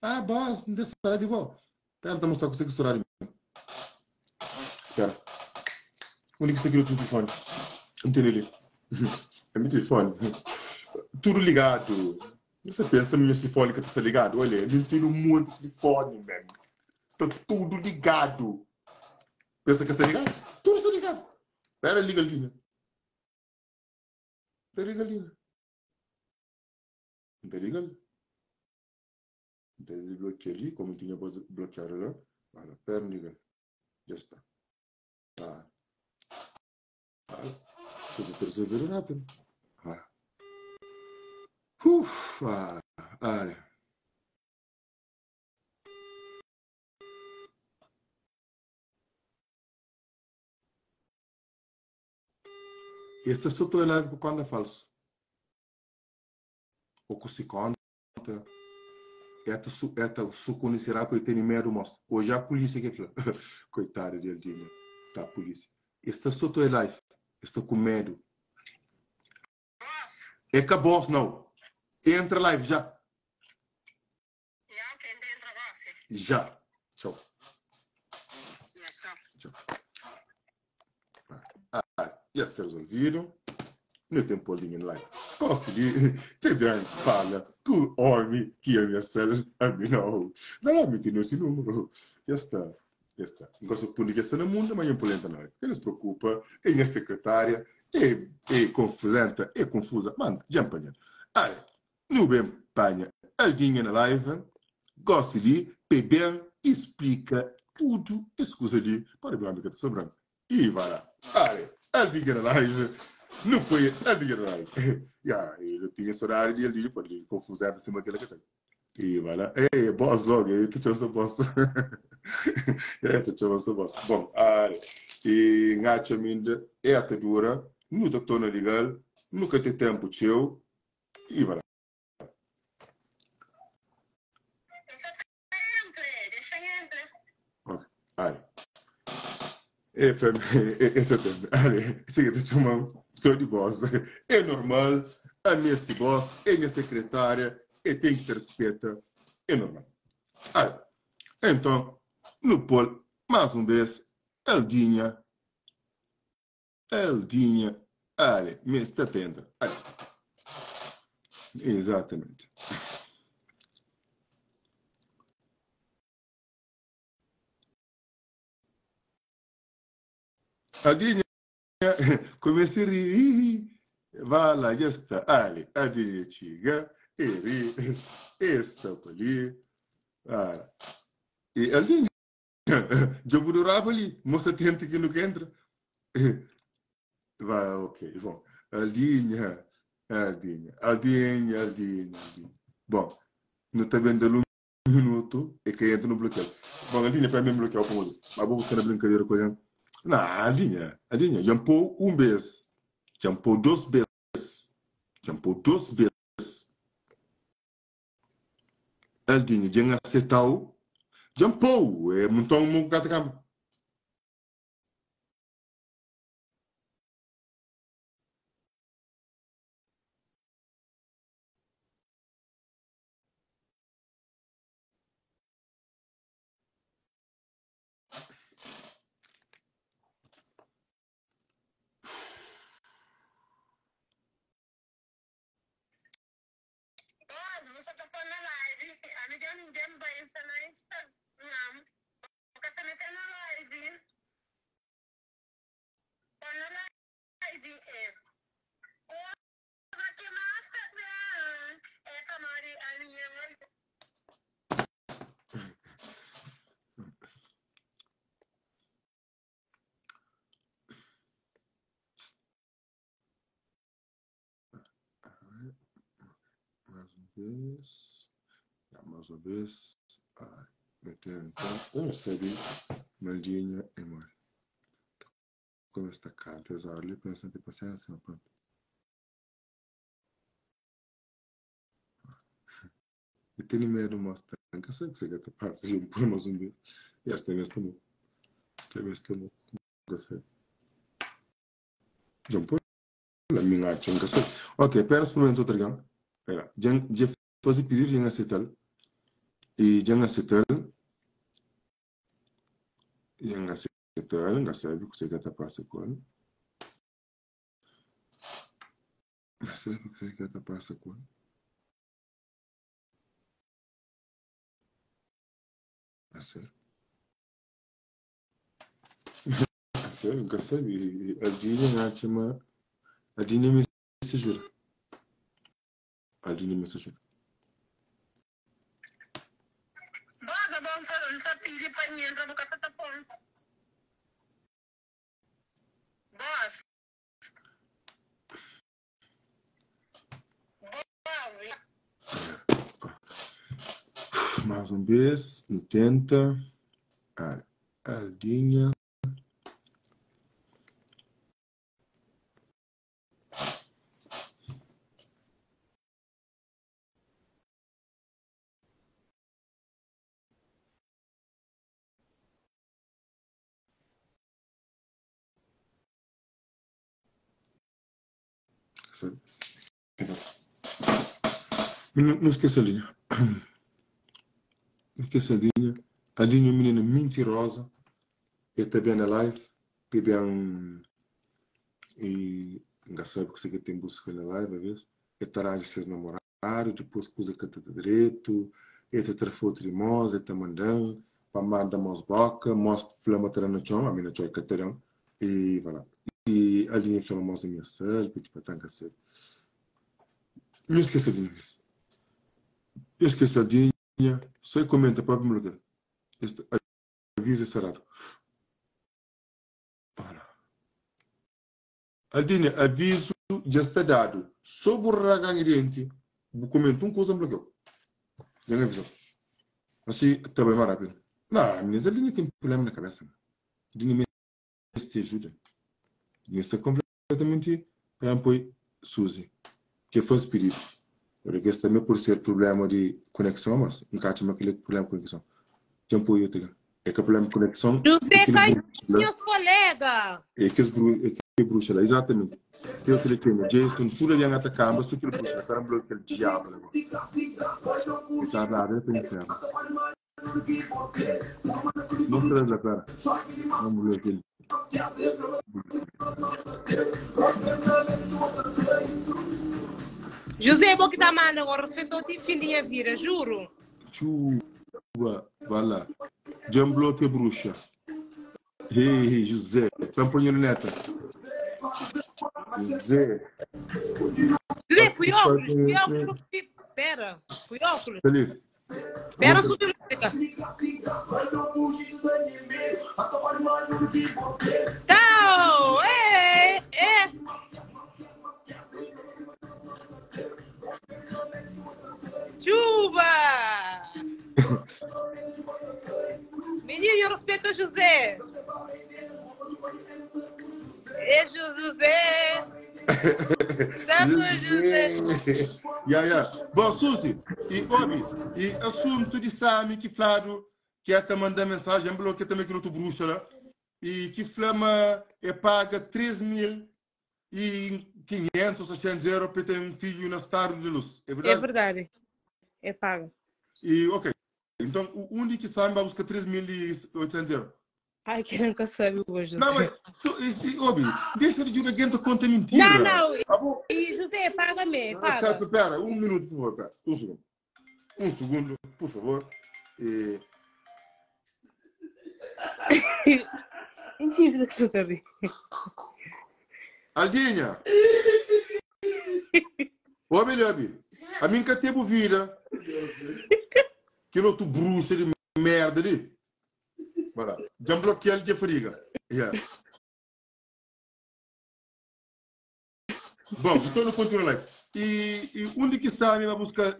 Ah, boss, não tem história de boa. Ela está mostrando que você estourar. Espera. Onde que está aqui o telefone? Não tem ele. É meu telefone. Tudo ligado. Você pensa no meu telefone que está ligado? Olha, ele tem um monte de telefone, man. Está tudo ligado. Pensa que está ligado? Tudo está ligado. Espera, liga a linha. Liga a linha. Não liga ali. Então, desbloqueia ali, como tinha bloqueado lá. Olha, espera, liga. Já está. Tá. Coisa para resolver rápido. Ufa! Olha. Este é só tua live quando é falso. O que se conta é su conhecerá para ter medo, mas hoje a polícia que fala. Coitado de Aldinha. Tá, a polícia. Este é só tua live. Estou com medo. É que a boss não. Entra live já. Já. Tchau. Tchau. Já está resolvido. Não tem Paulinho lá. Consegui. Teve a falha. Que homem que a minha célula. A mim não. Não me tem esse número. Já está. Já está. Gosto de que está no mundo, mas não polenta não. Ele se preocupa. É minha secretária. É confusenta. É confusa. Mano, já empanha. Olha, não bem empanha. Alguém na live. Gosto de beber. Explica tudo. Escusa de. Para ver a amiga de sobrando. E vai lá. Olha, alguém na live. Não foi a dignidade. Eu tinha esse horário de ali, pode confusão em cima daquela que tem. E vai lá, boss logo, tu te chama boss. Tu chama boss. Bom, e ngacha minda, até dura, nunca estou na legal, nunca tem tempo teu, e vai lá. Ok, esse é o tempo. Siga, tu chama, sou de boss. É normal, a minha boss, é minha secretária, e tem que ter respeito, é normal. Então, no Polo, mais uma vez, Eldinha, olha, me está atenta. Exatamente. Eldinha, comecei a rir, vai lá, já está. Olha, Eldinha chega, e ri, está ali. E Eldinha, jogo do rabo ali, mostra atento que não entra. Vai, ok, bom. Aldinha. Bom, não está vendo ali um minuto e que entra no bloqueio. Bom, Aldinha para mim bloquear com ele. Mas vou buscar na brincadeira com ele. Não, Aldinha, jampou um vez. Jampou duas vezes. Aldinha, já acertou. Jampou, é muito um gato. Mais uma vez. Eu não sabia. Maldinha e mal. Como está cá? Tesouro ali, pensando em paciência. E tem medo, mostra. Nunca sei que você quer passar de por mais um dia. E esta vez tomou. Nunca sei. Já me põe na minha arte, nunca sei. Ok, pera, experimento outra gama. Pera, já fazer pedir, já aceitar. E já setel, já setel, já sabe o que você quer passar com ele. Já sabe o que você quer passar com ele. A sério. A sério, nunca sabe. A Dina chama. A Dina me se jura. A Dina me se jura. Bora, vamos fazer pedir para mim entrar no café da ponta. Boss. Mais uma vez, 80. A Aldinha. Não esqueça a linha. Não esqueça a linha. A linha é uma menina mentirosa. E também na live. Bebem. E engraçado que você tem busca na live, às vezes. E tará de seus namorados. Depois coisa que está direito. E te trafou trimosa. E te mandando. Para mandar mais boca. Mostra flama terana chão. A minha chão é caterão. E voilà. E a linha flama mais a minha cel. E tipo, tanca cel. Não esqueça a linha. Eu esqueci a linha. Só comenta para o meu lugar. Este aviso é cerrado. Aldine, aviso já está dado. Sobre o ragang dente, vou comentar uma coisa para eu. Já não avisou. Assim, está bem mais rápido. Não, mas Aldine tem problema na cabeça. Aldine me te ajuda. Aldine está completamente para apoiar Suzy, que foi espírito. Porque esse também por ser problema de conexão, mas não cabe aquele problema de conexão. Já apoio eu. É que o problema de conexão... José Caio, meus colegas. É que bruxa lá, exatamente. Eu cliquei no Jason, tudo ali na cama, só que bruxa, para bloquear aquele diabo lá. Está nada, é inferno. Não traz lá, cara. Vamos bloquear ele. José, vou que tá mal agora, respeitou te filhinha vira, juro. Chuva, vai lá. Já bloqueia bruxa. Ei, José, tá ponhando neta. José. José, fui óculos. Pera, fui óculos. Felipe. Pera, subiu música. Tchau! Chuva! Menino, eu respeito o José. É José. José. Bom, Suzy, e Obi, e assunto de Sami que Flávio que até mandar mensagem, bloqueia também que não tu bruxa lá, e que Flama é paga 3.500 ou 600 euros para ter um filho na estado de luz. É verdade? É verdade. É pago. E, ok. Então, o único que sabe vai buscar 3.800 euros. Ai, que nunca sabe hoje. Não, mas, Obi, deixa de jogar dentro conta mentira. Não. E José, paga-me, paga. Espera, um minuto, por favor. Pera. Um segundo, por favor. E... Incrível que você tá ali. Aldinha! Obi, a mim que teve vida. Que outro bruxa de merda ali. Voilà. Já bloqueei ele de fariga. Yeah. Bom, estou no continuo live. E onde que sabe vai buscar